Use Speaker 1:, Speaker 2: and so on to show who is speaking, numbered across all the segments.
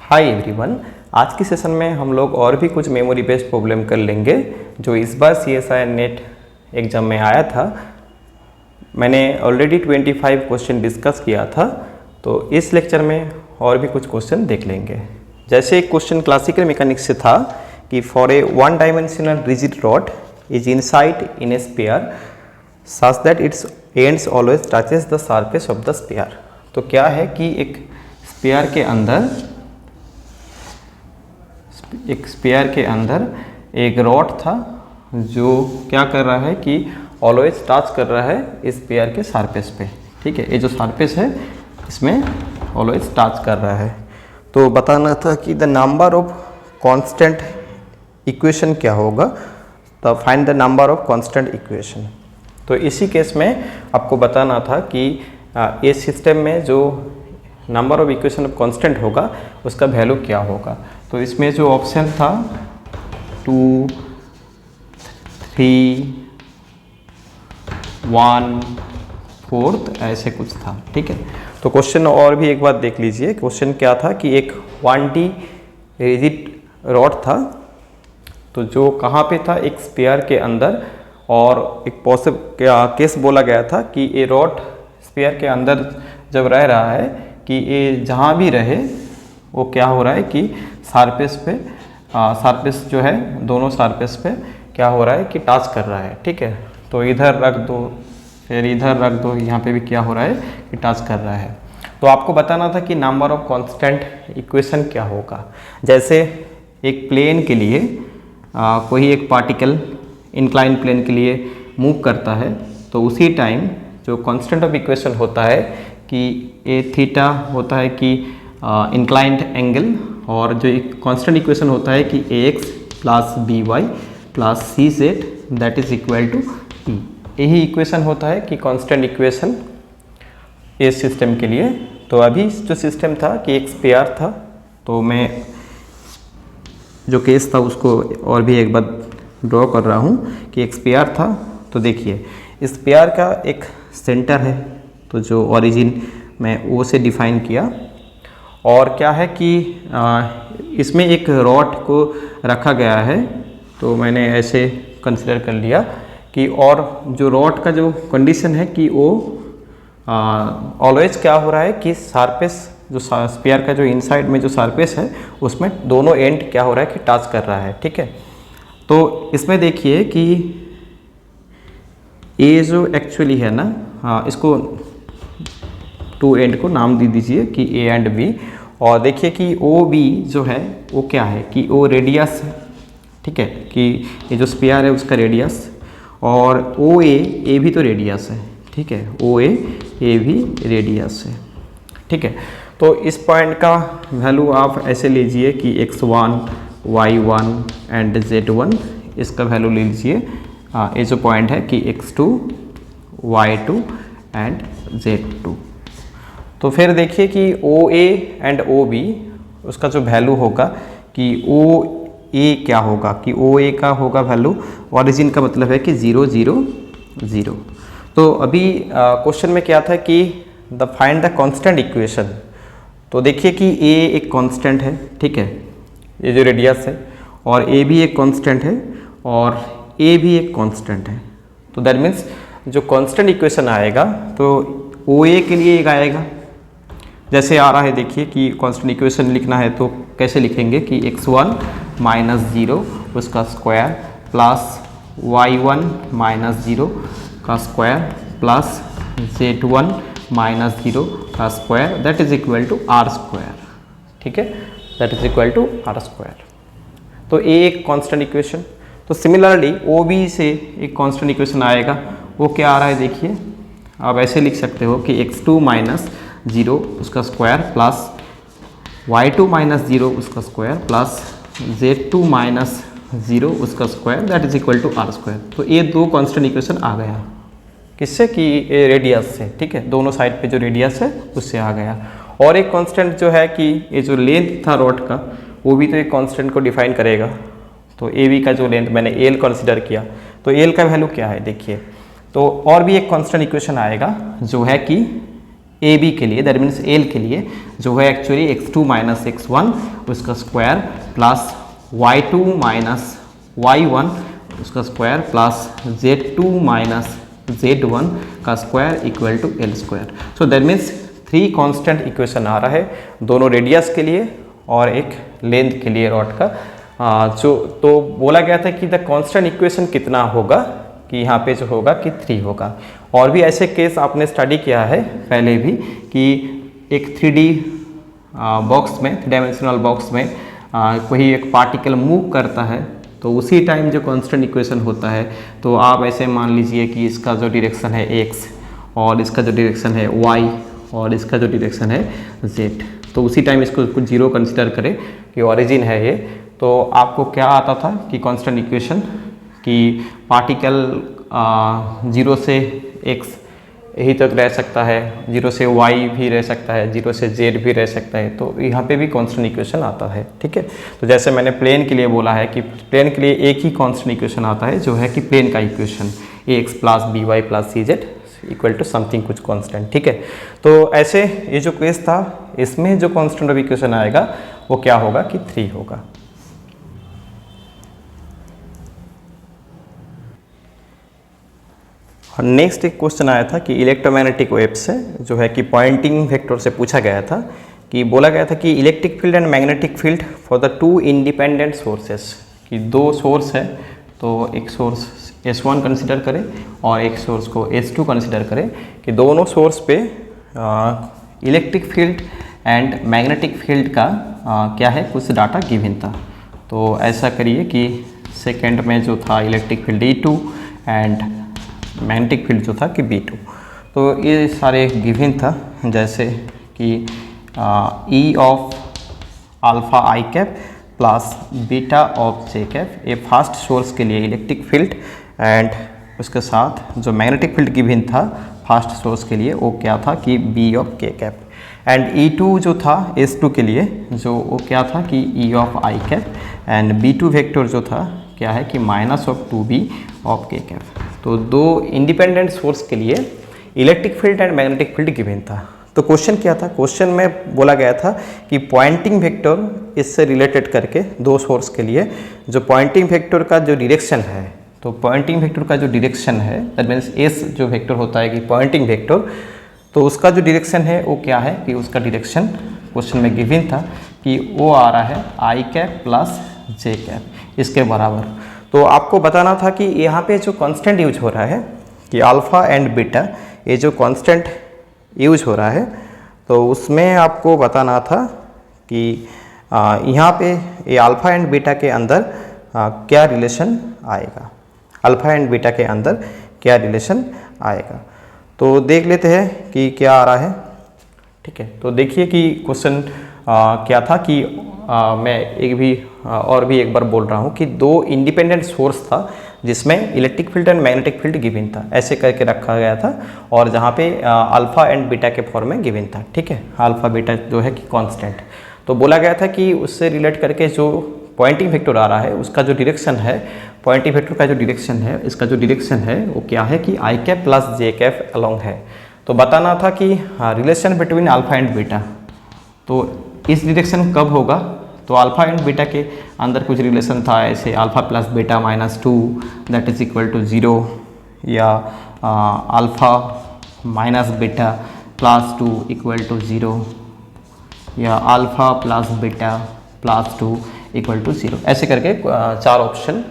Speaker 1: Hi everyone, आज की session में हम लोग और भी कुछ मेमोरी बेस्ड प्रॉब्लम कर लेंगे जो इस बार CSIR नेट एग्ज़ाम में आया था। मैंने ऑलरेडी 25 क्वेश्चन डिस्कस किया था, तो इस लेक्चर में और भी कुछ क्वेश्चन देख लेंगे। जैसे एक क्वेश्चन क्लासिकल मैकेनिक्स से था कि for a one dimensional rigid rod is inside in A sphere such that it's ends always touches the surface of the sphere. तो क्या है कि एक स्फीयर के अंदर एक रॉड था जो क्या कर रहा है कि ऑलवेज टच कर रहा है इस स्फीयर के सरफेस पे। ठीक है, ये जो सरफेस है इसमें ऑलवेज टच कर रहा है। तो बताना था कि the number of constant equation क्या होगा, तो find the number of constant equation. तो इसी केस में आपको बताना था कि इस सिस्टम में जो number of equation of constant होगा उसका वैल्यू क्या होगा। तो इसमें जो ऑप्शन था 2, 3, 1, 4 ऐसे कुछ था। ठीक है, तो क्वेश्चन और भी एक बार देख लीजिए। क्वेश्चन क्या था कि एक 1D रिजिड रॉड था, तो जो कहाँ पे था, एक स्फीयर के अंदर, और एक केस बोला गया था कि ये रॉड स्फीयर के अंदर जब रह रहा है कि ये जहाँ भी रहे वो क्या हो रहा है कि सरफेस जो है दोनों सरफेस पे क्या हो रहा है कि टच कर रहा है। ठीक है, तो इधर रख दो, फिर इधर रख दो, यहाँ पे भी क्या हो रहा है कि टच कर रहा है। तो आपको बताना था कि नंबर ऑफ कांस्टेंट इक्वेशन क्या होगा। जैसे एक प्लेन के लिए कोई एक पार्टिकल इंक्लाइन प्लेन के लिए मूव करता है, तो उसी टाइम जो कांस्टेंट ऑफ इक्वेशन होता है कि ए थीटा होता है कि इंक्लाइंड एंगल, और जो एक कांस्टेंट इक्वेशन होता है कि ax plus by plus cz that is equal to t। यही इक्वेशन होता है कि कांस्टेंट इक्वेशन इस सिस्टम के लिए। तो अभी जो सिस्टम था कि एक स्फीयर था, तो मैं जो केस था उसको और भी एक बार ड्रॉ कर रहा हूँ कि एक स्फीयर था। तो देखिए इस स्फीयर का एक सेंटर है, तो जो ओरिजिन मैं O से डिफाइन किया, और क्या है कि इसमें एक रॉड को रखा गया है, तो मैंने ऐसे कंसिडर कर लिया कि, और जो रॉड का जो कंडीशन है कि वो ऑलवेज क्या हो रहा है कि सरफेस जो स्फीयर का जो इनसाइड में जो सरफेस है उसमें दोनों एंड क्या हो रहा है कि टच कर रहा है। ठीक है, तो इसमें देखिए कि ये जो एक्चुअली है ना, इसको 2 एंड को नाम दे दीजिए कि A एंड B, और देखिए कि OB जो है वो क्या है कि वो रेडियस है। ठीक है, कि ये जो स्फीयर है उसका रेडियस, और OA भी तो रेडियस है। ठीक है, OA भी रेडियस है। ठीक है, तो इस पॉइंट का वैल्यू आप ऐसे लीजिए कि x1, y1 एंड z1, इसका वैल्यू ले लीजिए। ये जो पॉइंट है कि x2, y2 एंड z2। तो फिर देखिए कि OA एंड OB उसका जो वैल्यू होगा कि OA क्या होगा कि OA का होगा वैल्यू, ओरिजिन का मतलब है कि 0, 0, 0। तो अभी क्वेश्चन में क्या था कि the find the constant equation. तो देखिए कि A एक कांस्टेंट है। ठीक है, ये जो रेडियस है, और A भी एक कांस्टेंट है, और A भी एक कांस्टेंट है। तो दैट मीन्स जो कांस्टेंट इक्वेशन आएगा तो OA के लिए एक आएगा, जैसे आ रहा है। देखिए कि कांस्टेंट इक्वेशन लिखना है तो कैसे लिखेंगे कि x1 माइनस 0 उसका स्क्वायर प्लस y1 माइनस 0 का स्क्वायर प्लस z1 माइनस 0 का square that is equal to r square. ठीक है, that is equal to r square. तो A एक कांस्टेंट इक्वेशन। तो सिमिलरली OB से एक कांस्टेंट इक्वेशन आएगा, वो क्या आ रहा है देखिए, आप ऐसे लिख सकते हो कि x2 माइनस 0 उसका स्क्वायर प्लस y2 माइनस 0 उसका स्क्वायर प्लस z2 माइनस 0 उसका square that is equal to r square. तो ये दो कांस्टेंट इक्वेशन आ गया, किससे कि रेडियस से। ठीक है, दोनों साइड पे जो रेडियस है उससे आ गया। और एक कांस्टेंट जो है कि ये जो लेंथ था रॉड का, वो भी तो एक कांस्टेंट को डिफाइन करेगा। तो AB का जो लेंथ मैंने L कंसिडर किया, तो L का वैल्यू क्या है देखिए। तो और भी एक कांस्टेंट इक्वेशन आएगा जो है कि ए बी के लिए, दैट मीन्स एल के लिए जो है एक्चुअली x2 माइनस x1 उसका square plus y2 minus y1 उसका square plus z2 minus z1 का square equal to L square. So that means 3 constant equation आ रहा है, दोनों रेडियस के लिए और एक लेंथ के लिए रॉड का। जो तो बोला गया था कि द कांस्टेंट इक्वेशन कितना होगा, कि यहाँ पे जो होगा कि 3 होगा। और भी ऐसे केस आपने स्टडी किया है पहले भी कि एक 3D बॉक्स में, 3 डायमेंशनल बॉक्स में कोई एक पार्टिकल मूव करता है तो उसी टाइम जो कांस्टेंट इक्वेशन होता है, तो आप ऐसे मान लीजिए कि इसका जो डायरेक्शन है x और इसका जो डायरेक्शन है y और इसका जो डायरेक्शन है z, तो उसी टाइम इसको कुछ जीरो कंसिडर करें कि ओरिजिन है ये, तो आपको क्या आता था कि कांस्टेंट इक्वेशन कि पार्टिकल 0 से x यही तक रह सकता है, 0 से y भी रह सकता है, 0 से z भी रह सकता है, तो यहाँ पे भी कांस्टेंट इक्वेशन आता है। ठीक है, तो जैसे मैंने प्लेन के लिए बोला है कि प्लेन के लिए एक ही कांस्टेंट इक्वेशन आता है जो है कि प्लेन का equation ax plus by plus cz equal to something कुछ कांस्टेंट। ठीक है, तो ऐसे ये जो केस था इसमें जो कांस्टेंट ऑफ इक्वेशन आएगा वो क्या होगा कि 3 होगा। नेक्स्ट एक क्वेश्चन आया था कि इलेक्ट्रोमैग्नेटिक वेव से जो है कि पॉइंटिंग वेक्टर से पूछा गया था कि बोला गया था कि electric field and magnetic field for the 2 independent sources, कि 2 सोर्स है तो एक सोर्स S1 कंसिडर करें और एक सोर्स को S2 कंसिडर करें कि दोनों सोर्स पे electric field and magnetic field का क्या है कुछ डाटा गिवन था। तो ऐसा करिए कि सेकेंड में जो था electric field E2 and magnetic field जो था कि B2, तो ये सारे गिवन था जैसे कि E of alpha I cap plus beta of J cap, ये फर्स्ट सोर्स के लिए इलेक्ट्रिक फील्ड, एंड उसके साथ जो मैग्नेटिक फील्ड गिवन था फर्स्ट सोर्स के लिए वो क्या था कि B ऑफ के कैप, एंड E2 जो था S2 के लिए जो वो क्या था कि E of I cap, and B2 vector जो था क्या है कि माइनस ऑफ 2B ऑफ के कैप। तो 2 इंडिपेंडेंट सोर्स के लिए electric field and magnetic field given था। तो क्वेश्चन क्या था, क्वेश्चन में बोला गया था कि पॉइंटिंग वेक्टर इससे रिलेटेड करके 2 सोर्स के लिए जो पॉइंटिंग वेक्टर का जो डायरेक्शन है, तो पॉइंटिंग वेक्टर का जो डायरेक्शन है दैट मीन्स एस जो वेक्टर होता है कि पॉइंटिंग वेक्टर, तो उसका जो डायरेक्शन है वो क्या है कि उसका डायरेक्शन क्वेश्चन में गिवन था कि वो आ रहा है आई कैप प्लस जे कैप इसके बराबर। तो आपको बताना था कि यहाँ पे जो कांस्टेंट यूज हो रहा है कि अल्फ़ा एंड बीटा, ये जो कांस्टेंट यूज हो रहा है तो उसमें आपको बताना था कि यहाँ पे ये अल्फ़ा एंड बीटा के अंदर क्या रिलेशन आएगा, अल्फ़ा एंड बीटा के अंदर क्या रिलेशन आएगा। तो देख लेते हैं कि क्या आ रहा है। ठीक है, तो देखिए कि क्वेश्चन क्या था कि मैं और भी एक बार बोल रहा हूँ कि 2 इंडिपेंडेंट सोर्स था जिसमें electric field and magnetic field given था, ऐसे करके रखा गया था, और जहाँ पे अल्फ़ा एंड बीटा के फॉर्म में गिवन था। ठीक है, अल्फ़ा बीटा जो है कि कांस्टेंट, तो बोला गया था कि उससे रिलेट करके जो पॉइंटिंग वेक्टर आ रहा है उसका जो डायरेक्शन है, पॉइंटिंग वेक्टर का जो डायरेक्शन है, इसका जो डायरेक्शन है वो क्या है कि आई cap plus J cap along है। तो बताना था कि relation between alpha and beta, तो इस डायरेक्शन कब होगा, तो अल्फ़ा एंड बीटा के अंदर कुछ रिलेशन था ऐसे alpha plus beta minus 2 that is equal to 0, या alpha minus beta plus 2 equal to 0, या alpha plus beta plus 2 equal to 0, ऐसे करके 4 ऑप्शन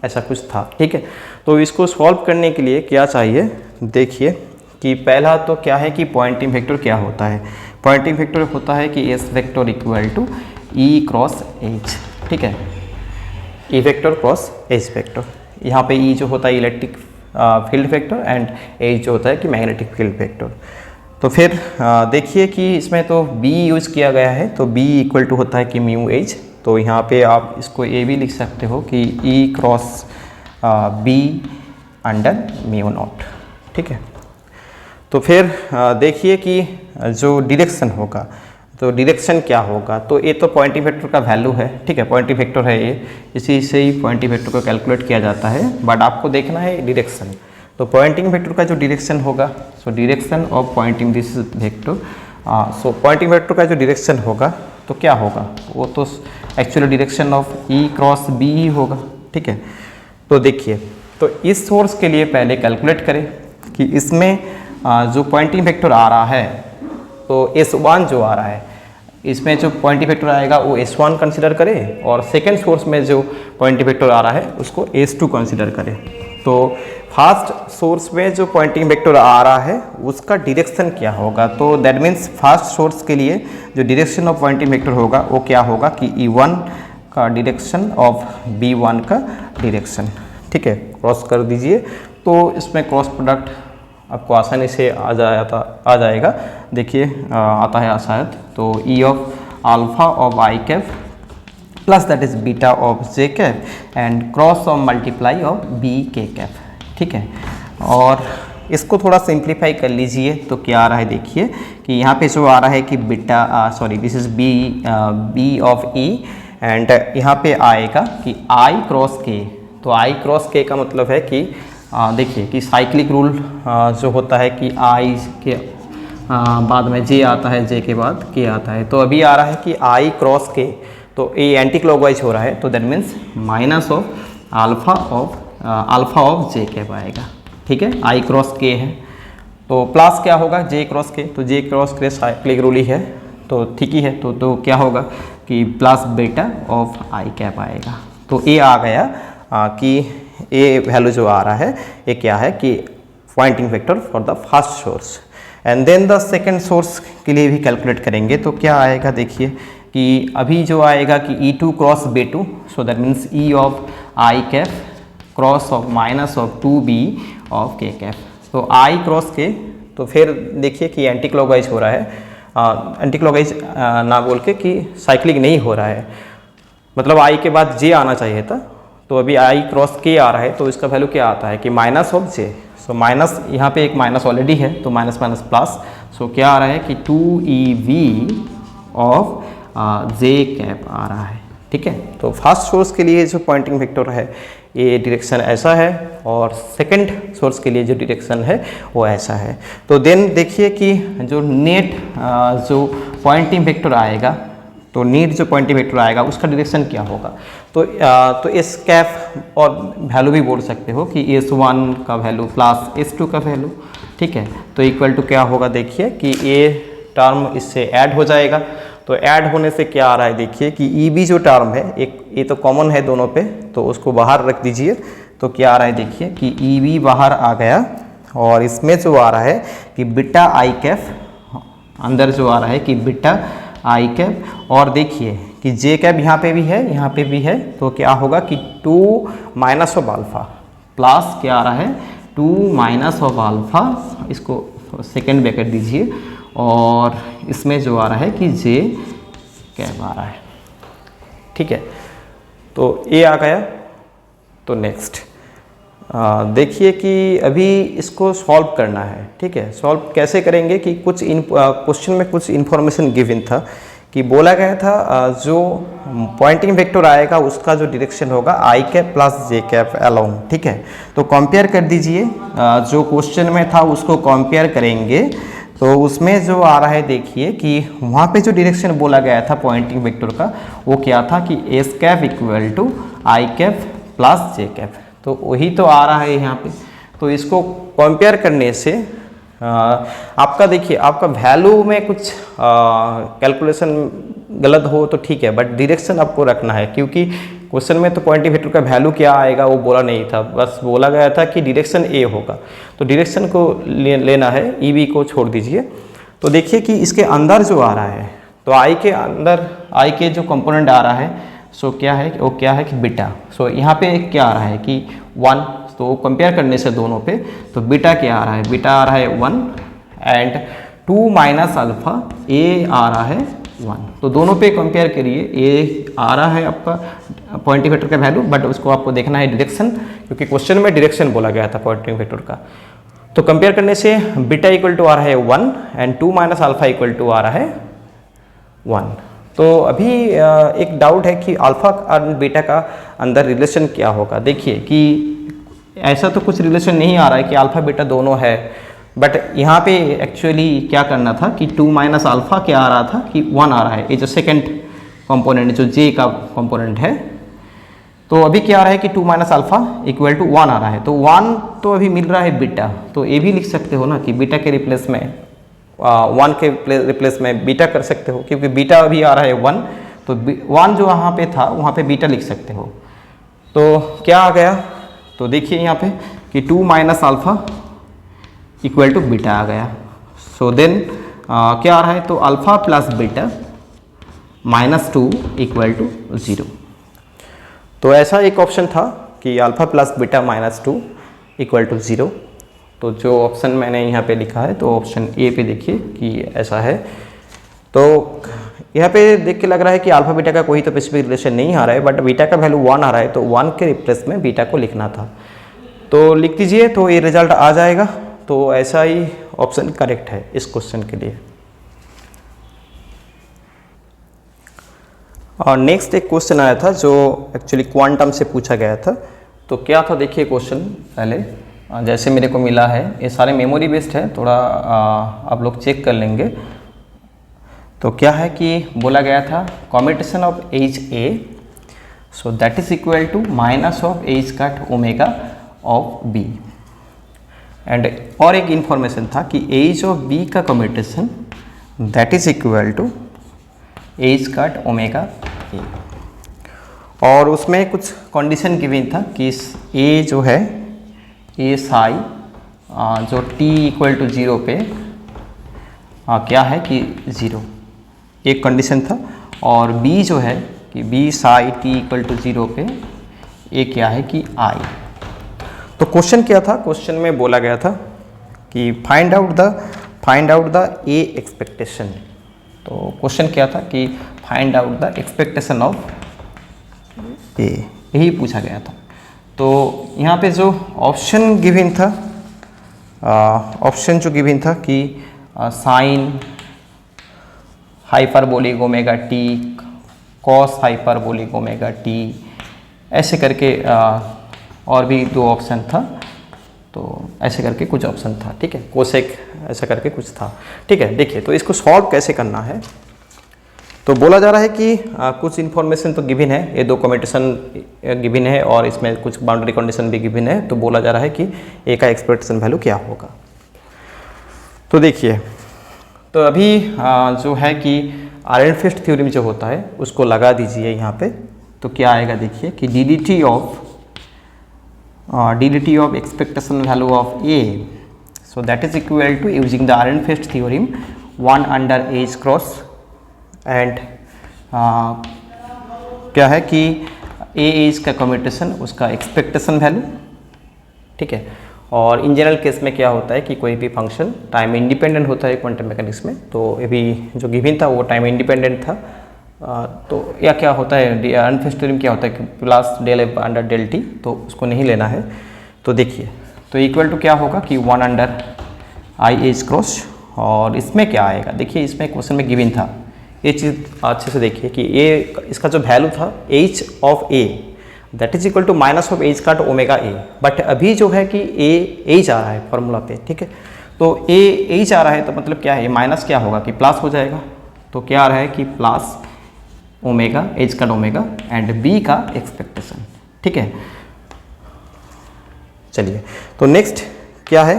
Speaker 1: ऐसा कुछ था। ठीक है, तो इसको सॉल्व करने के लिए क्या चाहिए, देखिए कि पहला तो क्या है कि पॉइंटिंग वेक्टर क्या होता है। पॉइंटिंग वेक्टर होता है कि S vector equal to E cross H. ठीक है, E vector cross H vector, यहाँ पे ई जो होता है electric field vector and H जो होता है कि मैग्नेटिक फील्ड वेक्टर। तो फिर देखिए कि इसमें तो बी यूज किया गया है, तो बी इक्वल टू होता है कि म्यू एच, तो यहाँ पे आप इसको ए भी लिख सकते हो कि E cross B under mu naught. ठीक है, तो फिर देखिए कि जो डायरेक्शन होगा, तो डायरेक्शन क्या होगा, तो ये तो पॉइंटिंग वेक्टर का वैल्यू है। ठीक है, पॉइंटिंग वेक्टर है ये, इसी से ही पॉइंटिंग वेक्टर को कैलकुलेट किया जाता है, बट आपको देखना है डायरेक्शन। तो पॉइंटिंग वेक्टर का जो डायरेक्शन होगा, so direction of pointing this vector, so pointing vector का जो डायरेक्शन होगा तो क्या होगा, वो तो actually direction of E cross B ही होगा, ठीक है। तो देखिए, तो इस सोर्स के लिए पहले कैलकुलेट करें कि इसमें जो पॉइंटिंग वेक्टर आ रहा है तो S1 जो आ रहा है, इसमें जो पॉइंटिंग वेक्टर आएगा वो S1 कंसिडर करें, और सेकेंड सोर्स में जो पॉइंटिंग वेक्टर आ रहा है उसको S2 कंसिडर करें। तो फर्स्ट सोर्स में जो पॉइंटिंग वेक्टर आ रहा है उसका डायरेक्शन क्या होगा, तो दैट मीन्स फर्स्ट सोर्स के लिए जो डायरेक्शन ऑफ पॉइंटिंग वेक्टर होगा वो क्या होगा कि E1 का डायरेक्शन ऑफ B1 का डायरेक्शन, ठीक है। क्रॉस कर दीजिए तो इसमें क्रॉस प्रोडक्ट आपको आसानी से आ जाएगा। देखिए आता है शायद, तो E of alpha of I cap plus that is beta of J cap and cross of multiply of B K cap, ठीक है। और इसको थोड़ा सिंप्लीफाई कर लीजिए तो क्या आ रहा है, देखिए कि यहाँ पे जो आ रहा है कि beta sorry this is B of E, and यहाँ पे आएगा कि आई क्रॉस के, तो आई क्रॉस के का मतलब है कि देखिए कि साइक्लिक रूल जो होता है कि आई के बाद में जे आता है, जे के बाद के आता है, तो अभी आ रहा है कि आई क्रॉस के, तो ये एंटी क्लॉकवाइज हो रहा है, तो that means minus of alpha of J cap आएगा, ठीक है। आई क्रॉस के है तो प्लस क्या होगा जे क्रॉस के, तो जे क्रॉस के साइक्लिक रूल ही है तो ठीक ही है, तो क्या होगा कि plus beta of I cap आएगा। तो ये आ गया कि ये वैल्यू जो आ रहा है ये क्या है कि Poynting vector for the first source, and then the second source के लिए भी कैलकुलेट करेंगे तो क्या आएगा, देखिए कि अभी जो आएगा कि E2 cross B2, so that means E of I cap cross of minus of 2B of के कैप, तो आई क्रॉस के, तो फिर देखिए कि एंटी क्लॉकवाइज हो रहा है, एंटी क्लॉकवाइज ना बोल के कि साइक्लिक नहीं हो रहा है, मतलब आई के बाद जे आना चाहिए था, तो अभी आई क्रॉस के आ रहा है, तो इसका वैल्यू क्या आता है कि minus of J, so minus यहाँ पे एक माइनस ऑलरेडी है तो माइनस माइनस प्लस, सो क्या आ रहा है कि 2EV ऑफ जे कैप आ रहा है, ठीक है। तो फर्स्ट सोर्स के लिए जो पॉइंटिंग वेक्टर है ये डायरेक्शन ऐसा है, और सेकंड सोर्स के लिए जो डायरेक्शन है वो ऐसा है। तो देन देखिए कि जो नेट जो पॉइंटिंग वेक्टर आएगा, तो नीट जो पॉइंटिंग वेक्टर आएगा उसका डायरेक्शन क्या होगा, तो एस कैप और वैल्यू भी बोल सकते हो कि S1 का वैल्यू प्लस S2 का वैल्यू, ठीक है। तो इक्वल टू क्या होगा, देखिए कि ये टर्म इससे ऐड हो जाएगा, तो ऐड होने से क्या आ रहा है, देखिए कि EB जो टर्म है एक ये तो कॉमन है दोनों पे, तो उसको बाहर रख दीजिए, तो क्या आ रहा है देखिए कि EB बाहर आ गया, और इसमें जो आ रहा है कि बीटा आई कैप, अंदर जो आ रहा है कि बीटा आई कैप, और देखिए कि जे कैप यहाँ पे भी है यहाँ पे भी है, तो क्या होगा कि 2 माइनस ऑफ अल्फा प्लस क्या आ रहा है 2 माइनस ऑफ अल्फा, इसको सेकेंड ब्रैकेट दीजिए, और इसमें जो आ रहा है कि जे कैप आ रहा है, ठीक है। तो ये आ गया। तो नेक्स्ट देखिए कि अभी इसको सॉल्व करना है, ठीक है। सॉल्व कैसे करेंगे कि कुछ क्वेश्चन में कुछ इन्फॉर्मेशन गिवन था कि बोला गया था जो पॉइंटिंग वेक्टर आएगा उसका जो डायरेक्शन होगा आई cap plus J cap along, ठीक है। तो कंपेयर कर दीजिए, जो क्वेश्चन में था उसको कंपेयर करेंगे, तो उसमें जो आ रहा है देखिए कि वहाँ पे जो डायरेक्शन बोला गया था पॉइंटिंग वेक्टर का वो क्या था कि S cap equal to I cap plus J cap, तो वही तो आ रहा है यहाँ पे। तो इसको कंपेयर करने से आपका देखिए आपका वैल्यू में कुछ कैलकुलेशन गलत हो तो ठीक है, बट डायरेक्शन आपको रखना है, क्योंकि क्वेश्चन में तो पॉइंटिंग वेक्टर का वैल्यू क्या आएगा वो बोला नहीं था, बस बोला गया था कि डायरेक्शन ए होगा, तो डायरेक्शन को लेना है, EB को छोड़ दीजिए। तो देखिए कि इसके अंदर जो आ रहा है, तो आई के अंदर आई के जो कंपोनेंट आ रहा है, सो क्या है वो क्या है कि बीटा, सो यहाँ पे क्या आ रहा है कि 1, तो कंपेयर करने से दोनों पे, तो बीटा क्या आ रहा है, बीटा आ रहा है 1 एंड 2 माइनस अल्फा ए आ रहा है 1, तो दोनों पे कंपेयर करिए, ए आ रहा है आपका पॉइंटिंग वेक्टर का वैल्यू, बट उसको आपको देखना है डायरेक्शन, क्योंकि क्वेश्चन में डायरेक्शन बोला गया था पॉइंटिंग वेक्टर का। तो कंपेयर करने से बीटा इक्वल टू आ रहा है 1 and 2 minus alpha equal to आ रहा है 1। तो अभी एक डाउट है कि अल्फा और बीटा का अंदर रिलेशन क्या होगा। देखिए कि ऐसा तो कुछ रिलेशन नहीं आ रहा है कि अल्फ़ा बीटा दोनों है, बट यहाँ पे एक्चुअली क्या करना था कि 2 माइनस अल्फ़ा क्या आ रहा था कि 1 आ रहा है, ये जो सेकेंड कंपोनेंट जो जे का कंपोनेंट है। तो अभी क्या आ रहा है कि 2 माइनस अल्फ़ा इक्वल टू 1 आ रहा है, तो 1 तो अभी मिल रहा है बीटा, तो ये भी लिख सकते हो ना कि बीटा के रिप्लेस में 1 के रिप्लेस में बीटा कर सकते हो, क्योंकि बीटा अभी आ रहा है 1, तो 1 जो वहाँ पे था वहाँ पे बीटा लिख सकते हो। तो क्या आ गया, तो देखिए यहाँ पे कि 2 minus alpha equal to beta आ गया। सो देन क्या आ रहा है, तो alpha plus beta -2 equal to 0। तो ऐसा एक ऑप्शन था कि alpha plus beta -2 equal to 0। तो जो ऑप्शन मैंने यहाँ पे लिखा है, तो ऑप्शन ए पे देखिए कि ऐसा है। तो यहाँ पे देख के लग रहा है कि अल्फ़ा बीटा का कोई तो स्पेसिफिक रिलेशन नहीं आ रहा है, बट बीटा का वैल्यू 1 आ रहा है, तो 1 के रिप्लेस में बीटा को लिखना था। तो लिख दीजिए, तो ये रिजल्ट आ जाएगा। तो ऐसा ही ऑप्शन करेक्ट है इस क्वेश्चन के लिए। और नेक्स्ट एक क्वेश्चन आया था जो एक्चुअली क्वांटम से पूछा गया था। तो क्या था देखिए क्वेश्चन, पहले जैसे मेरे को मिला है, ये सारे मेमोरी बेस्ड है, थोड़ा आप लोग चेक कर लेंगे। तो क्या है कि बोला गया था commutation of H A, so that is equal to minus of H cut omega of B. And और एक इन्फॉर्मेशन था कि एज ऑफ बी का commutation that is equal to H cut omega A. और उसमें कुछ कंडीशन गिवन था कि ए जो है ए साई जो t इक्वल टू 0 पे क्या है कि 0, एक कंडीशन था। और b जो है कि b psi t equal to 0 पे ए क्या है कि i। तो क्वेश्चन क्या था, क्वेश्चन में बोला गया था कि find out the A expectation. तो क्वेश्चन क्या था कि find out the expectation of A, यही पूछा गया था। तो यहाँ पे जो ऑप्शन गिवन था, ऑप्शन जो गिवन था कि sine hyperbolic omega T, cos hyperbolic omega T, ऐसे करके और भी 2 ऑप्शन था। तो ऐसे करके कुछ ऑप्शन था, ठीक है, कोसेक ऐसा करके कुछ था, ठीक है। देखिए तो इसको सॉल्व कैसे करना है। तो बोला जा रहा है कि कुछ इन्फॉर्मेशन तो गिवन है, ये 2 कम्यूटेशन गिवन है और इसमें कुछ बाउंड्री कंडीशन भी गिवन है। तो बोला जा रहा है कि ए का एक्सपेक्टेशन वैल्यू क्या होगा। तो देखिए, तो अभी जो है कि आयरनफेस्ट थ्योरम जो होता है उसको लगा दीजिए यहाँ पे। तो क्या आएगा देखिए कि D D T of expectation value of A, so that is equal to using the Ehrenfest theorem 1 under H cross and क्या है कि ए एज का कम्यूटेशन उसका एक्सपेक्टेशन वैल्यू, ठीक है। और इन जनरल केस में क्या होता है कि कोई भी फंक्शन टाइम इंडिपेंडेंट होता है क्वांटम मैकेनिक्स में। तो ये भी जो गिवन था वो टाइम इंडिपेंडेंट था। तो या क्या होता है आयरनफेस्ट थ्योरम क्या होता है कि plus del F under del T, तो उसको नहीं लेना है। तो देखिए तो इक्वल टू क्या होगा कि 1 अंडर आई एज क्रॉस। और इसमें क्या आएगा देखिए, इसमें क्वेश्चन में गिवन था, ये चीज़ अच्छे से देखिए कि ये इसका जो वैल्यू था H of A that is equal to minus of H cut omega A. But अभी जो है कि ए एच आ रहा है फॉर्मूला पे, ठीक है। तो ए एच आ रहा है तो मतलब क्या है, माइनस क्या होगा कि प्लस हो जाएगा। तो क्या आ रहा है कि plus omega H cut omega and B का एक्सपेक्टेशन, ठीक है। चलिए तो नेक्स्ट क्या है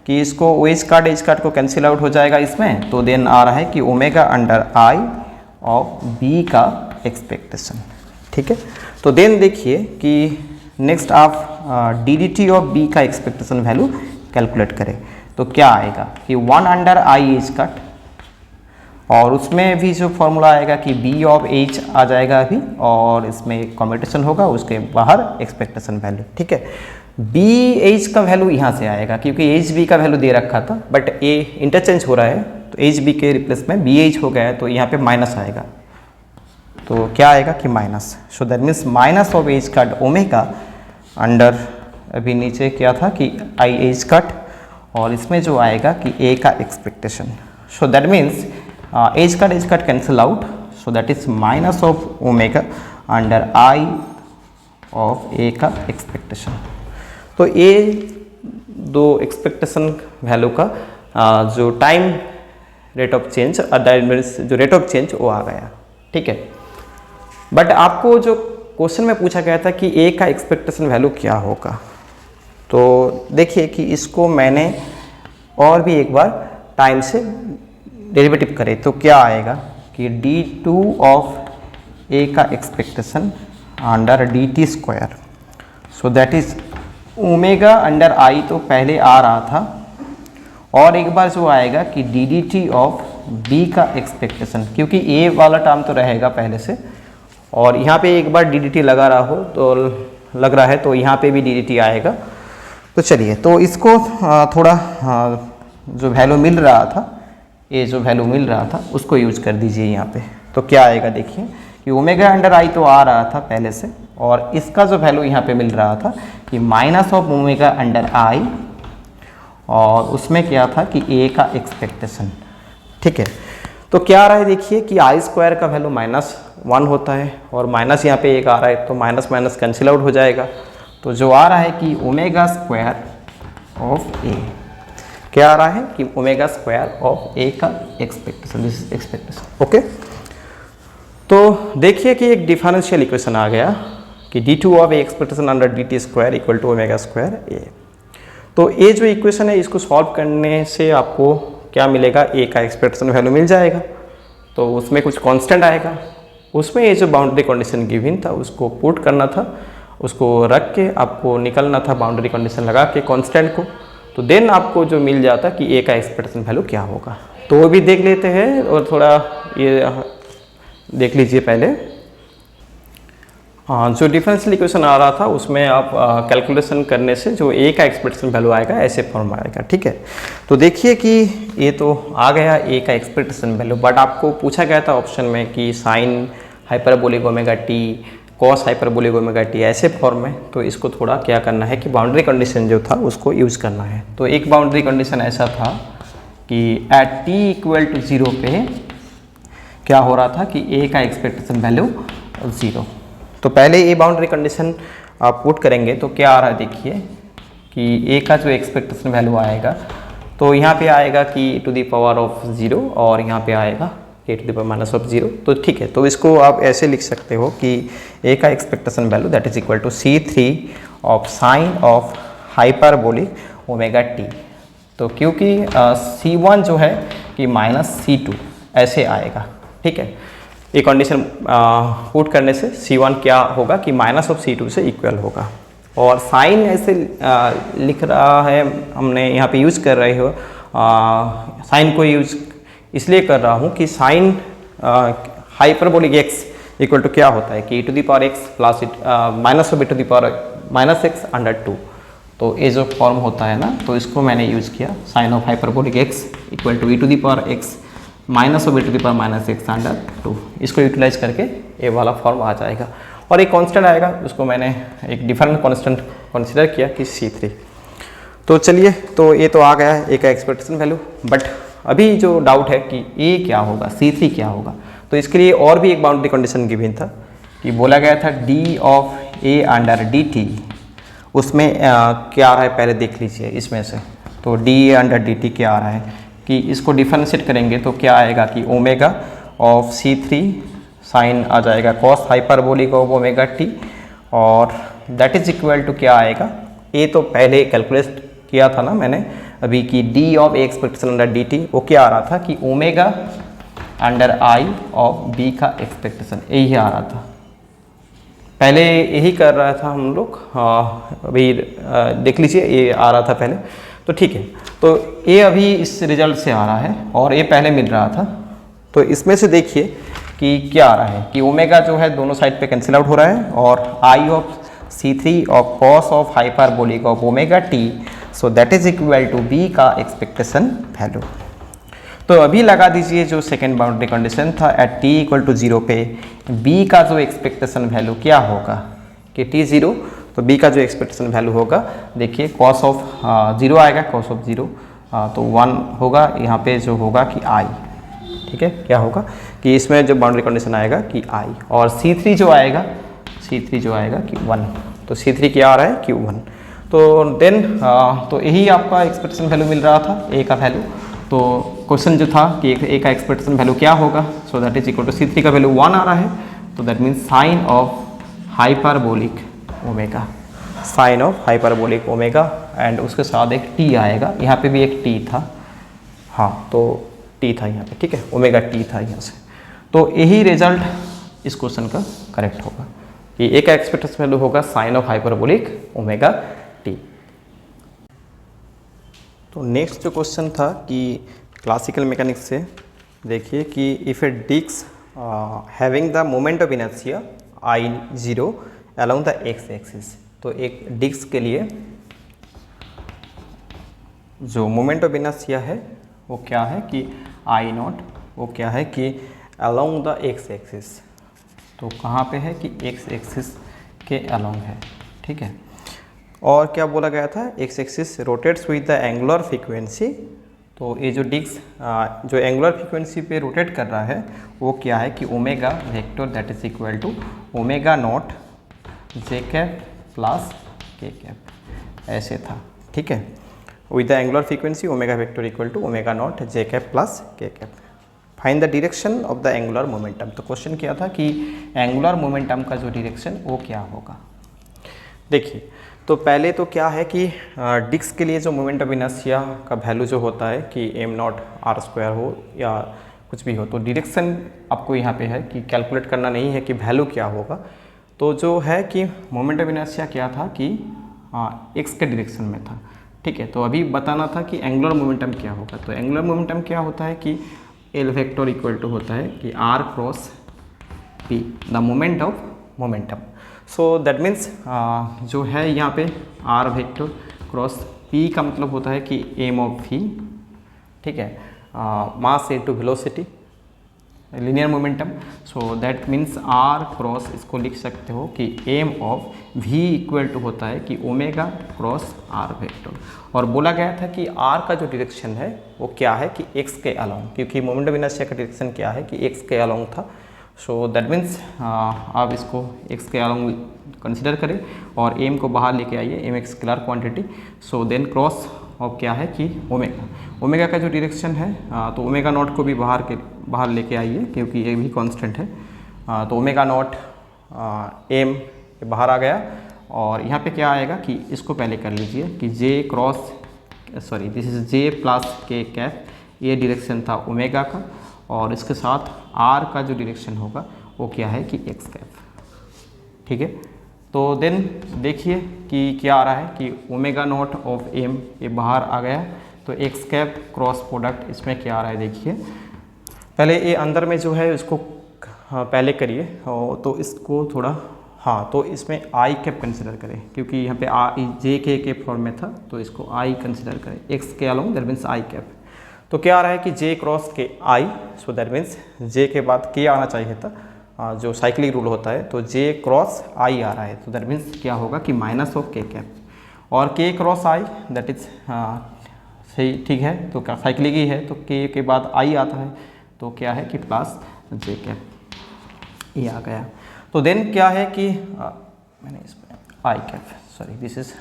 Speaker 1: कि इसको एच कार्ड को कैंसिल आउट हो जाएगा इसमें। तो देन आ रहा है कि omega under I of B का एक्सपेक्टेशन, ठीक है। तो देन देखिए कि नेक्स्ट आप D D T of B का एक्सपेक्टेशन वैल्यू कैलकुलेट करें। तो क्या आएगा कि 1 अंडर आई एच कट, और उसमें भी जो फॉर्मूला आएगा कि बी ऑफ एच आ जाएगा अभी, और इसमें कम्यूटेशन होगा उसके बाहर एक्सपेक्टेशन वैल्यू, ठीक है। बी एच का वैल्यू यहाँ से आएगा क्योंकि एच बी का वैल्यू दे रखा था, बट ए इंटरचेंज हो रहा है तो एच बी के रिप्लेस में बी एच हो गया है, तो यहाँ पे माइनस आएगा। तो क्या आएगा कि minus, so that means minus of H cut omega under, अभी नीचे क्या था कि आई एच कट, और इसमें जो आएगा कि ए का expectation. So that means H cut cancel out, so that is minus of omega under I of A का एक्सपेक्टेशन। तो ये दो एक्सपेक्टेशन वैल्यू का जो टाइम रेट ऑफ चेंज जो रेट ऑफ चेंज वो आ गया, ठीक है। बट आपको जो क्वेश्चन में पूछा गया था कि ए का एक्सपेक्टेशन वैल्यू क्या होगा, तो देखिए कि इसको मैंने और भी एक बार टाइम से डेरिवेटिव करे तो क्या आएगा कि d2 ऑफ ए का expectation under dt square, so that is omega under I तो पहले आ रहा था, और एक बार जो आएगा कि dt ऑफ b का एक्सपेक्टेशन, क्योंकि a वाला टर्म तो रहेगा पहले से, और यहाँ पे एक बार dt लगा रहा हो तो लग रहा है तो यहाँ पे भी dt आएगा। तो चलिए, तो इसको थोड़ा जो वैल्यू मिल रहा था, ये जो वैल्यू मिल रहा था उसको यूज कर दीजिए यहाँ पे। तो क्या आएगा देखिए कि ओमेगा अंडर आई तो आ रहा था पहले से, और इसका जो वैल्यू यहाँ पे मिल रहा था कि माइनस ऑफ ओमेगा अंडर आई, और उसमें क्या था कि ए का एक्सपेक्टेशन, ठीक है। तो क्या आ रहा है देखिए कि आई स्क्वायर का वैल्यू -1 होता है, और माइनस यहाँ पे एक आ रहा है तो माइनस माइनस कैंसिल आउट हो जाएगा। तो जो आ रहा है कि ओमेगा स्क्वायर ऑफ ए, क्या आ रहा है कि ओमेगा स्क्वायर ऑफ ए का एक्सपेक्टेशन, दिस एक्सपेक्टेशन, ओके। तो देखिए कि एक डिफरेंशियल इक्वेशन आ गया कि d2 of A expectation under dt square equal to omega square A. तो ये जो इक्वेशन है इसको सॉल्व करने से आपको क्या मिलेगा, ए का एक्सपेक्टेशन वैल्यू मिल जाएगा। तो उसमें कुछ कांस्टेंट आएगा, उसमें ये जो बाउंड्री कंडीशन गिवन था उसको पुट करना था, उसको रख के आपको निकलना था बाउंड्री कंडीशन लगा के कांस्टेंट को, तो देन आपको जो मिल जाता कि ए का एक्सपेक्टेशन वैल्यू क्या होगा। तो वो भी देख लेते हैं, और थोड़ा ये देख लीजिए पहले। जो डिफरेंशियल इक्वेशन आ रहा था उसमें आप कैलकुलेशन करने से जो ए का एक्सपेक्टेशन वैल्यू आएगा ऐसे फॉर्म आएगा, ठीक है। तो देखिए कि ये तो आ गया ए का एक्सपेक्टेशन वैल्यू, बट आपको पूछा गया था ऑप्शन में कि sine hyperbolic omega T, cos hyperbolic omega T, ऐसे फॉर्म में। तो इसको थोड़ा क्या करना है कि बाउंड्री कंडीशन जो था उसको यूज़ करना है। तो एक बाउंड्री कंडीशन ऐसा था कि एट t इक्वल टू 0 पे क्या हो रहा था कि ए का एक्सपेक्टेशन वैल्यू 0। तो पहले ये बाउंड्री कंडीशन आप पुट करेंगे तो क्या आ रहा है देखिए कि ए का जो एक्सपेक्टेशन वैल्यू आएगा, तो यहाँ पे आएगा कि टू द पावर ऑफ 0, और यहाँ पे आएगा A to the power minus of 0। तो ठीक है, तो इसको आप ऐसे लिख सकते हो कि ए का expectation value that is equal to C3 of sine of hyperbolic omega T. तो क्योंकि C1 जो है कि -C2 ऐसे आएगा, ठीक है। ये कंडीशन पुट करने से C1 क्या होगा कि माइनस ऑफ C2 से इक्वल होगा, और साइन ऐसे लिख रहा है हमने यहाँ पे यूज़ कर रहे हो, साइन को यूज इसलिए कर रहा हूँ कि sine hyperbolic x equal to क्या होता है कि e to the power x plus minus of e to the power minus X under 2। तो ये जो फॉर्म होता है ना, तो इसको मैंने यूज़ किया, sine of hyperbolic x equal to e to the power x minus of e to the power minus X under 2। इसको यूटिलाइज करके ये वाला फॉर्म आ जाएगा, और एक कांस्टेंट आएगा, उसको मैंने एक डिफरेंट कांस्टेंट कंसिडर किया कि C3। तो चलिए, तो ये तो आ गया है ए का एक्सपेक्टेशन वैल्यू, बट अभी जो डाउट है कि ए क्या होगा, C3 क्या होगा। तो इसके लिए और भी एक बाउंड्री कंडीशन गिवन था कि बोला गया था d of A under dt, उसमें क्या आ रहा है पहले देख लीजिए इसमें से। तो d अंडर dt क्या आ रहा है कि इसको डिफरेंशिएट करेंगे तो क्या आएगा कि ओमेगा ऑफ C3 साइन आ जाएगा cos hyperbolic of omega T, और दैट इज इक्वल टू क्या आएगा, ए तो पहले कैलकुलेट किया था ना मैंने अभी कि d of A expectation under dt, वो क्या आ रहा था कि omega under I of b का एक्सपेक्टेशन, यही आ रहा था। पहले यही कर रहा था हम लोग, अभी देख लीजिए ये आ रहा था पहले। तो ठीक है, तो ये अभी इस रिजल्ट से आ रहा है और ये पहले मिल रहा था। तो इसमें से देखिए कि क्या आ रहा है कि ओमेगा जो है दोनों साइड पे कैंसिल आउट हो रहा है, और I of C3 of cos of hyperbolic of omega T, so that is equal to B का एक्सपेक्टेशन वैल्यू। तो अभी लगा दीजिए जो सेकेंड बाउंड्री कंडीशन था एट t इक्वल टू 0 पे b का जो एक्सपेक्टेशन वैल्यू क्या होगा कि t 0, तो b का जो एक्सपेक्टेशन वैल्यू होगा देखिए कॉस ऑफ 0 आएगा, कॉस ऑफ 0 तो 1 होगा, यहाँ पे जो होगा कि i, ठीक है, क्या होगा कि इसमें जो बाउंड्री कंडीशन आएगा कि i, और C3 जो आएगा कि 1, तो C3 क्या आ रहा है कि 1। तो देन तो यही आपका एक्सपेक्टेशन वैल्यू मिल रहा था ए का वैल्यू। तो क्वेश्चन जो था कि ए का एक्सपेक्टेशन वैल्यू क्या होगा, so that is equal to C3 का वैल्यू 1 आ रहा है, तो that means sine of hyperbolic omega, sine of hyperbolic omega, and उसके साथ एक टी आएगा, यहाँ पे भी एक टी था, हाँ तो टी था यहाँ पे, ठीक है, ओमेगा टी था यहाँ से। तो यही रिजल्ट इस क्वेश्चन का करेक्ट होगा कि ए का एक्सपेक्टेशन वैल्यू होगा sine of hyperbolic omega T. तो नेक्स्ट जो क्वेश्चन था कि क्लासिकल मैकेनिक्स से देखिए कि if a disc having the moment of inertia I0 along the X axis, तो एक डिस्क के लिए जो मोमेंट ऑफ इनर्शिया है वो क्या है कि I0, वो क्या है कि अलोंग द एक्स एक्सिस, तो कहाँ पे है कि एक्स एक्सिस के अलोंग है, ठीक है। और क्या बोला गया था, x axis rotates with the angular frequency, तो ये जो डिस्क जो एंगुलर फ्रीक्वेंसी पे रोटेट कर रहा है वो क्या है कि omega vector that is equal to omega naught J cap plus K cap, ऐसे था, ठीक है। With the angular frequency omega vector equal to omega naught J cap plus K cap. Find the direction of the angular momentum, तो question क्या था कि angular momentum का जो डायरेक्शन वो क्या होगा। देखिए तो पहले तो क्या है कि डिस्क के लिए जो मोमेंट ऑफ इनर्शिया का वैल्यू जो होता है कि m0r² हो या कुछ भी हो, तो डायरेक्शन आपको यहाँ पे है कि कैलकुलेट करना नहीं है कि वैल्यू क्या होगा। तो जो है कि मोमेंट ऑफ इनर्शिया क्या था कि एक्स के डायरेक्शन में था, ठीक है। तो अभी बताना था कि एंगुलर मोमेंटम क्या होगा। तो एंगुलर मोमेंटम क्या होता है कि एल वेक्टर इक्वल टू होता है कि r cross p, the moment of momentum. So that means जो है यहाँ पे r वेक्टर क्रॉस p का मतलब होता है कि m ऑफ v, ठीक है, mass into velocity, linear momentum. So that means r cross, इसको लिख सकते हो कि m of v equal to होता है कि ओमेगा क्रॉस r वेक्टर। और बोला गया था कि r का जो डायरेक्शन है वो क्या है कि x के अलोंग, क्योंकि मोमेंट ऑफ इनर्शिया का डायरेक्शन क्या है कि x के अलोंग था। सो दैट मीन्स आप इसको x के अलोंग कंसिडर करें और m को बाहर लेके आइए, m एक scalar quantity. So then cross of क्या है कि ओमेगा, ओमेगा का जो डायरेक्शन है तो ओमेगा नॉट को भी बाहर लेके आइए क्योंकि ये भी कांस्टेंट है। तो ओमेगा नॉट m बाहर आ गया और यहाँ पे क्या आएगा कि इसको पहले कर लीजिए कि j cross sorry this is j plus K cap, ये डायरेक्शन था ओमेगा का, और इसके साथ r का जो डायरेक्शन होगा वो क्या है कि x कैप, ठीक है। तो देन देखिए कि क्या आ रहा है कि ओमेगा नॉट ऑफ m ये बाहर आ गया, तो x कैप क्रॉस प्रोडक्ट इसमें क्या आ रहा है देखिए। पहले ये अंदर में जो है इसको पहले करिए, तो इसको थोड़ा तो इसमें i कैप कंसिडर करें क्योंकि यहाँ पे j के फॉर्म में था, तो इसको i कंसिडर करें x के along, that means i cap. तो क्या आ रहा है कि j क्रॉस के i, so that means j के बाद k आना चाहिए था, जो साइक्लिक रूल होता है, तो j क्रॉस i आ रहा है, तो दैट मीन्स क्या होगा कि माइनस ऑफ k कैप, और k cross i that is सही, ठीक है, तो क्या साइक्लिक ही है, तो k के बाद i आता है, तो क्या है कि प्लस j कैप, ये आ गया। तो देन क्या है कि मैंने इसमें i cap sorry this is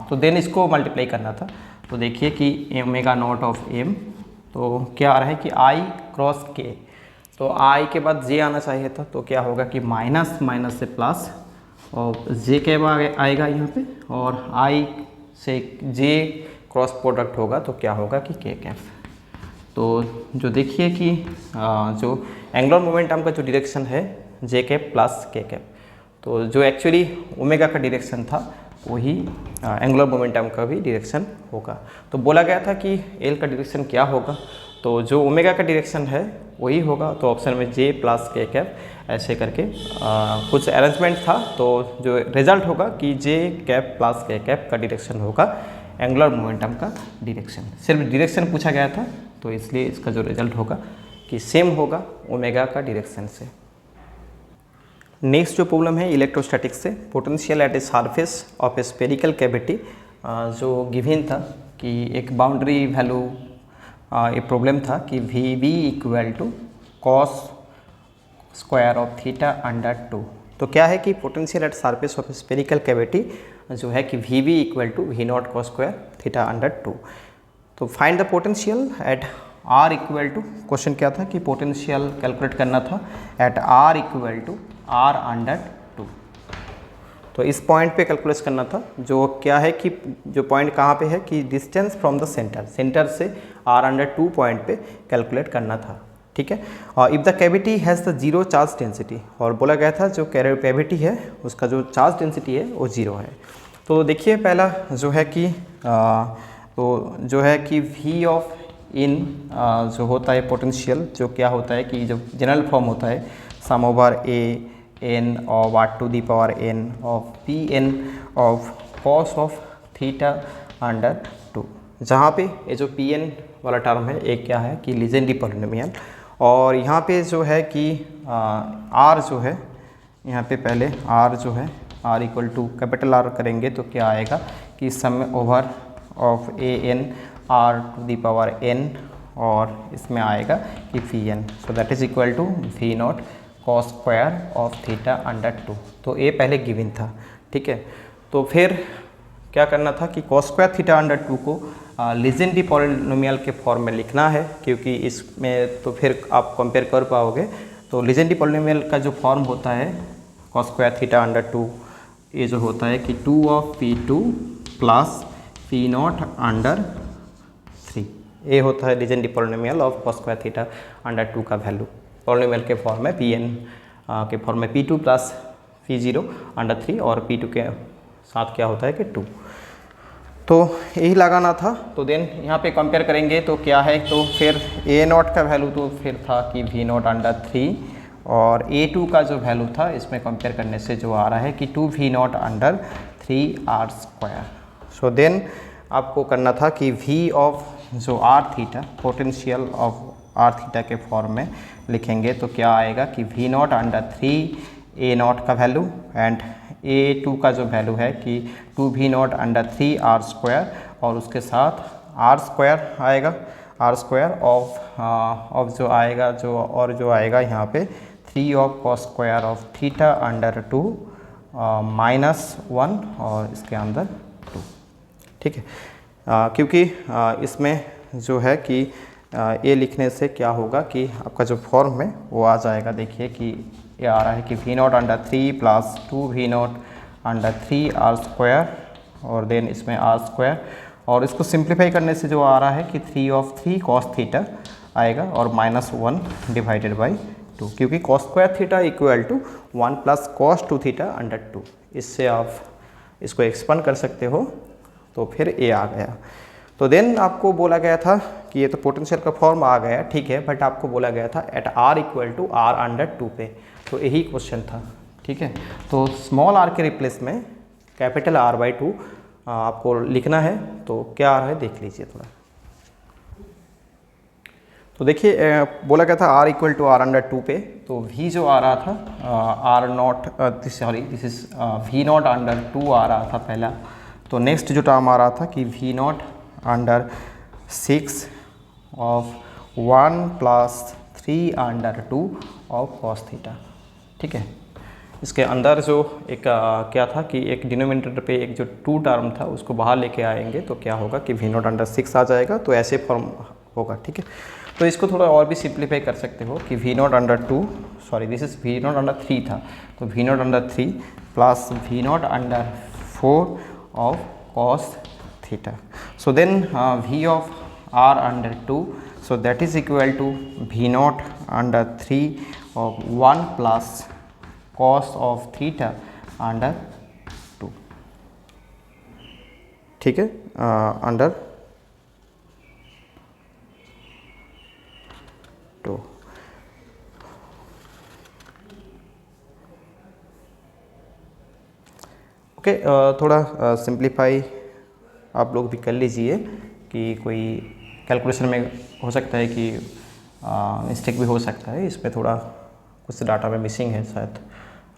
Speaker 1: तो देन इसको मल्टीप्लाई करना था। तो देखिए कि ओमेगा नॉट ऑफ m, तो क्या आ रहा है कि i क्रॉस k, तो i के बाद j आना चाहिए था, तो क्या होगा कि माइनस माइनस से प्लस और j के बाद आएगा यहाँ पे, और i से j क्रॉस प्रोडक्ट होगा तो क्या होगा कि k कैप। तो जो देखिए कि जो एंगुलर मोमेंटम का जो डायरेक्शन है j cap plus k cap, तो जो एक्चुअली ओमेगा का डायरेक्शन था वही एंगुलर मोमेंटम का भी डायरेक्शन होगा। तो बोला गया था कि एल का डायरेक्शन क्या होगा, तो जो ओमेगा का डायरेक्शन है वही होगा, तो ऑप्शन में j प्लस के कैप ऐसे करके कुछ अरेंजमेंट था, तो जो रिजल्ट होगा कि j cap plus K cap का डायरेक्शन होगा एंगुलर मोमेंटम का डायरेक्शन। सिर्फ डायरेक्शन पूछा गया था, तो इसलिए इसका जो रिजल्ट होगा कि सेम होगा ओमेगा का डायरेक्शन से। नेक्स्ट जो प्रॉब्लम है इलेक्ट्रोस्टैटिक्स से, potential at a surface of a spherical cavity, जो गिवन था कि एक बाउंड्री वैल्यू, ये प्रॉब्लम था कि V B equal to cos square of theta under 2, तो क्या है कि potential at surface of spherical cavity जो है कि V V equal to V not cos square theta under 2। तो find the potential at R equal to, question क्या था कि पोटेंशियल कैलकुलेट करना था at R equal to R under 2। तो इस पॉइंट पे कैलकुलेट करना था, जो क्या है कि जो पॉइंट कहाँ पे है कि distance from the centre, centre से आर अंडर 2 पॉइंट पे कैलकुलेट करना था। ठीक है, और if the cavity has the zero charge density, और बोला गया था जो कैविटी है उसका जो चार्ज डेंसिटी है वो जीरो है। तो देखिए पहला जो है कि तो जो है कि वी ऑफ इन जो होता है पोटेंशियल, जो क्या होता है कि जो जनरल फॉर्म होता है sum over A N of R to the power N of P N of cos of theta under 2, जहाँ पे ये जो पी एन वाला टर्म है एक क्या है कि लीजेंड्री पॉलिनोमियल, और यहाँ पे जो है कि आर जो है यहाँ पे पहले आर जो है R equal to capital R करेंगे तो क्या आएगा कि sum over of A N R to the power N, और इसमें आएगा कि V N, so that is equal to V not cos square of theta under 2। तो ए पहले गिवन था। ठीक है, तो फिर क्या करना था कि कॉस स्क्वायर थीटा अंडर 2 को लीजेंड्री पॉलिनोमियल के फॉर्म में लिखना है, क्योंकि इसमें तो फिर आप कंपेयर कर पाओगे। तो लीजेंड्री पॉलिनोमियल का जो फॉर्म होता है कॉस स्क्वायर थीटा अंडर 2, ये जो होता है कि 2 of P2 plus P not under 3, ये होता है Legendary polynomial of cos square theta under 2 का वैल्यू। पॉलिनोमियल के फॉर्म में Pn के फॉर्म में P2 प्लस P0 अंडर 3, और P2 के साथ क्या होता है कि 2। तो यही लगाना था। तो देन यहाँ पे कंपेयर करेंगे तो क्या है, तो फिर ए नॉट का वैल्यू तो फिर था कि वी नॉट अंडर 3, और A2 का जो वैल्यू था इसमें कंपेयर करने से जो आ रहा है कि 2 V not under 3 R square. So then आपको करना था कि V ऑफ जो R theta, potential of R theta के फॉर्म में लिखेंगे तो क्या आएगा कि V not under 3 A not का वैल्यू एंड A2 का जो वैल्यू है कि 2 V not under 3 R square, और उसके साथ आर स्क्वायर आएगा, आर स्क्वायर ऑफ जो आएगा जो और जो आएगा यहाँ पे 3 of cos square of theta under 2 -1 और इसके अंदर 2। ठीक है, क्योंकि इसमें जो है कि ये लिखने से क्या होगा कि आपका जो फॉर्म है वो आ जाएगा। देखिए कि ये आ रहा है कि V not under 3 plus 2 V not under 3 R square, और देन इसमें आर स्क्वायर, और इसको सिंप्लीफाई करने से जो आ रहा है कि 3 ऑफ 3 कॉस थीटा आएगा और -1 डिवाइडेड बाई 2, क्योंकि cos square theta equal to 1 plus cos 2 theta under 2। इससे आप इसको एक्सपांड कर सकते हो, तो फिर ए आ गया। तो देन आपको बोला गया था कि ये तो पोटेंशियल का फॉर्म आ गया, ठीक है, बट आपको बोला गया था at R equal to R under 2 पे, तो यही क्वेश्चन था। ठीक है, तो स्मॉल आर के रिप्लेस में कैपिटल आर बाई 2 आपको लिखना है। तो क्या आ रहा है देख लीजिए थोड़ा। तो देखिए बोला गया था R equal to R under 2 पे, तो वी जो आ रहा था R not this is V not under 2 आ रहा था पहला। तो नेक्स्ट जो टर्म आ रहा था कि V not under 6 of 1 plus 3 under 2 of cos theta. ठीक है, इसके अंदर जो एक क्या था कि एक डिनोमिनेटर पे एक जो 2 टर्म था उसको बाहर लेके आएंगे तो क्या होगा कि वी नॉट अंडर 6 आ जाएगा, तो ऐसे फॉर्म होगा। ठीक है, तो इसको थोड़ा और भी सिंप्लीफाई कर सकते हो कि V not under 2, sorry this is V not under 3 था, तो V not under 3 plus V not under 4 of cos theta. So then V of R under 2, so that is equal to v naught under 3 of 1 plus cos of theta under 2। ठीक है, under 2। Okay, थोड़ा simplify आप लोग भी कर लीजिए कि कोई कैलकुलेशन में हो सकता है कि मिस्टेक भी हो सकता है, इसमें थोड़ा कुछ डाटा में मिसिंग है शायद।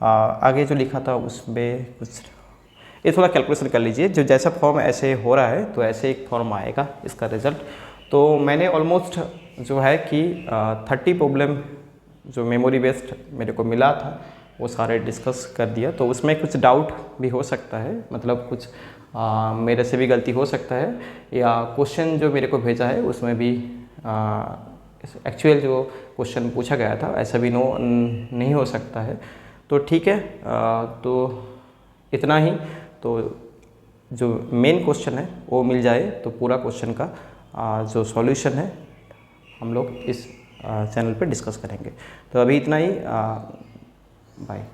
Speaker 1: आगे जो लिखा था उसमें कुछ ये थोड़ा कैलकुलेशन कर लीजिए। जो जैसा फॉर्म ऐसे हो रहा है तो ऐसे एक फॉर्म आएगा इसका रिज़ल्ट। तो मैंने ऑलमोस्ट जो है कि 30 प्रॉब्लम जो मेमोरी बेस्ड मेरे को मिला था, वो सारे डिस्कस कर दिया। तो उसमें कुछ डाउट भी हो सकता है, मतलब कुछ मेरे से भी गलती हो सकता है, या क्वेश्चन जो मेरे को भेजा है उसमें भी एक्चुअल जो क्वेश्चन पूछा गया था ऐसा भी नहीं हो सकता है। तो ठीक है, तो इतना ही। तो जो मेन क्वेश्चन है वो मिल जाए तो पूरा क्वेश्चन का जो सॉल्यूशन है हम लोग इस चैनल पे डिस्कस करेंगे। तो अभी इतना ही, बाय।